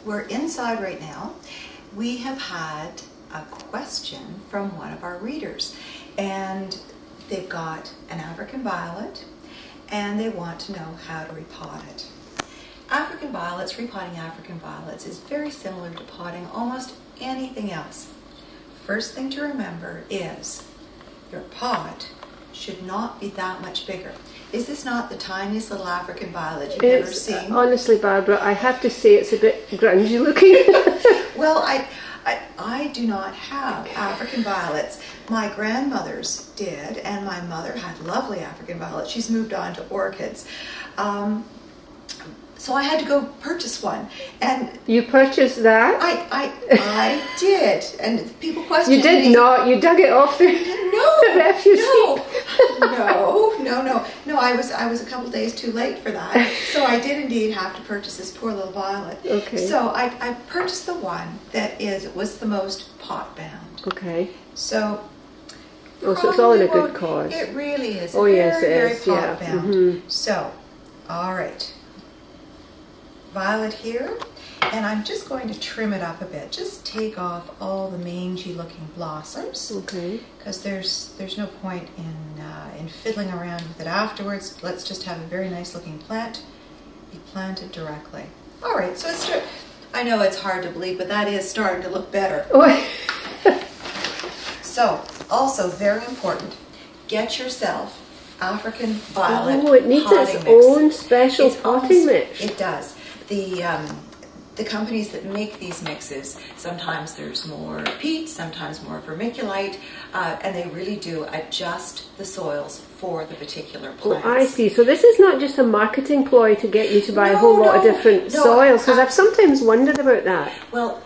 we're inside right now. We have had a question from one of our readers, and they've got an African violet and they want to know how to repot it. African violets, repotting African violets is very similar to potting almost anything else. First thing to remember is your pot should not be that much bigger. Is this not the tiniest little African violet you've ever seen? Honestly, Barbara, I have to say it's a bit grungy looking. Well, I do not have African violets. My grandmothers did, and my mother had lovely African violets. She's moved on to orchids. So I had to go purchase one. And you purchased that? I did. And people questioned me. You did not. You dug it off the refuse heap. No. I was a couple days too late for that. So I did indeed have to purchase this poor little violet. Okay. So I purchased the one that was the most pot bound. Okay. So. Oh, so it's all in a good cause. It really is. Oh, yes, it is. Very pot Yeah. bound. Mm-hmm. So, all right. Violet here, and I'm just going to trim it up a bit. Just take off all the mangy looking blossoms. Okay. Because there's no point in fiddling around with it afterwards. Let's just have a very nice looking plant be planted directly. All right, so I know it's hard to believe, but that is starting to look better. So, also very important, get yourself African violet. Oh, it needs its own special potting mix. It does. The companies that make these mixes, sometimes there's more peat, sometimes more vermiculite, and they really do adjust the soils for the particular plants. Oh, I see. So this is not just a marketing ploy to get you to buy a whole lot of different soils, because I've sometimes wondered about that. Well,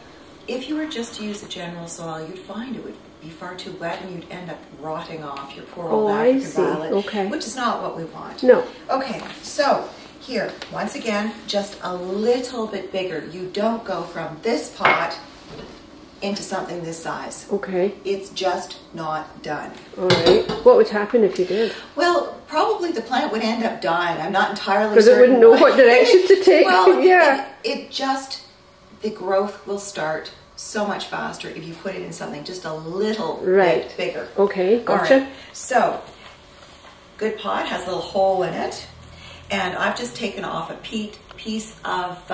if you were just to use a general soil, you'd find it would be far too wet and you'd end up rotting off your poor old African violet, which is not what we want. No. Okay, so here, once again, just a little bit bigger. You don't go from this pot into something this size. Okay. It's just not done. All right. What would happen if you did? Well, probably the plant would end up dying. I'm not entirely certain. Because it wouldn't know what direction to take. Well, yeah. The growth will start so much faster if you put it in something just a little bit bigger. Okay, gotcha. All right. So, good pot has a little hole in it. And I've just taken off a piece of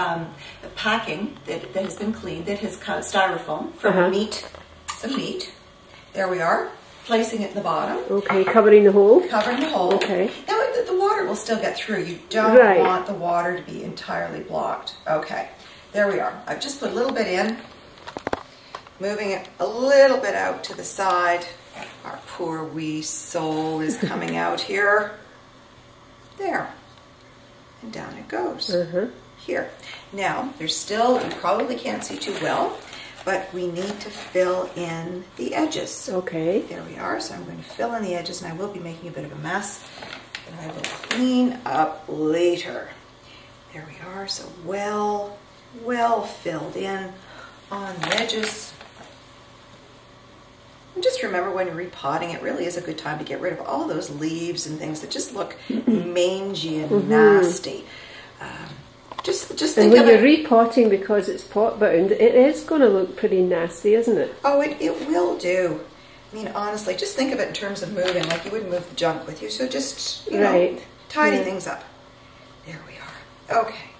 packing that has been cleaned, that has cut styrofoam from some meat. There we are, placing it in the bottom. Okay, covering the hole. Covering the hole. Okay. Now the water will still get through. You don't want the water to be entirely blocked. Okay, there we are. I've just put a little bit in, moving it a little bit out to the side. Our poor wee soul is coming out here. There. And down it goes. Here. Now, there's still, you probably can't see too well, but we need to fill in the edges. Okay. There we are. So I'm going to fill in the edges, and I will be making a bit of a mess that I will clean up later. There we are. So well filled in on the edges. And just remember, when you're repotting, it really is a good time to get rid of all those leaves and things that just look mangy and nasty. Just think of it. And when you're repotting, because it's pot bound, it is going to look pretty nasty, isn't it? Oh, it will do. I mean, honestly, just think of it in terms of moving, like you wouldn't move the junk with you. So just, you know, tidy things up. There we are. Okay.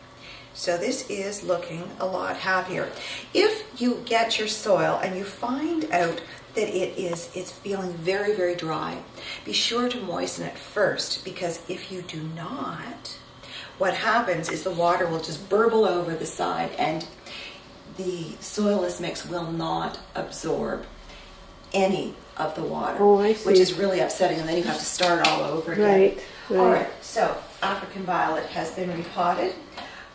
So this is looking a lot happier. If you get your soil and you find out that it's feeling very, very dry, be sure to moisten it first, because if you do not, what happens is the water will just burble over the side and the soilless mix will not absorb any of the water, which is really upsetting, and then you have to start all over again. All right, so African violet has been repotted.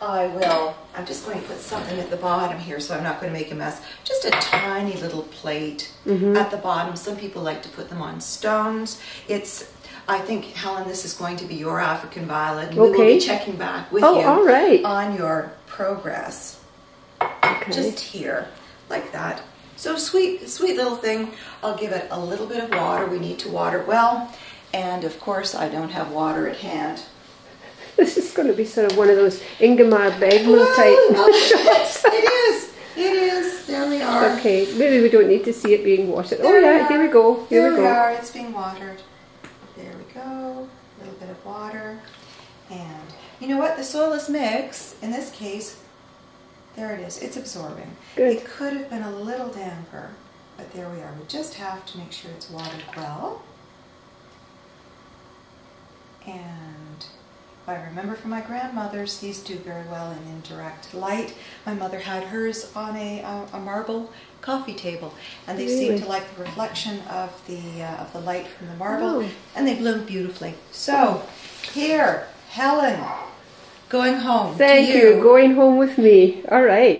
I'm just going to put something at the bottom here, so I'm not going to make a mess. Just a tiny little plate at the bottom. Some people like to put them on stones. I think, Helen, this is going to be your African violet, and we will be checking back with you on your progress. Just here, like that. So sweet little thing. I'll give it a little bit of water. We need to water well, and of course I don't have water at hand. This is going to be sort of one of those Ingmar Bergman type shots. It is. It is. There we are. Okay, maybe we don't need to see it being watered. Oh yeah, here we go. Here we go. Are. It's being watered. There we go. A little bit of water. And you know what? The soil is mixed. In this case, there it is. It's absorbing. Good. It could have been a little damper, but there we are. We just have to make sure it's watered well. And I remember from my grandmothers, these do very well in indirect light. My mother had hers on a marble coffee table, and they seemed to like the reflection of the light from the marble, and they bloomed beautifully. So, here, Helen, going home. Thank you. Going home with me. All right.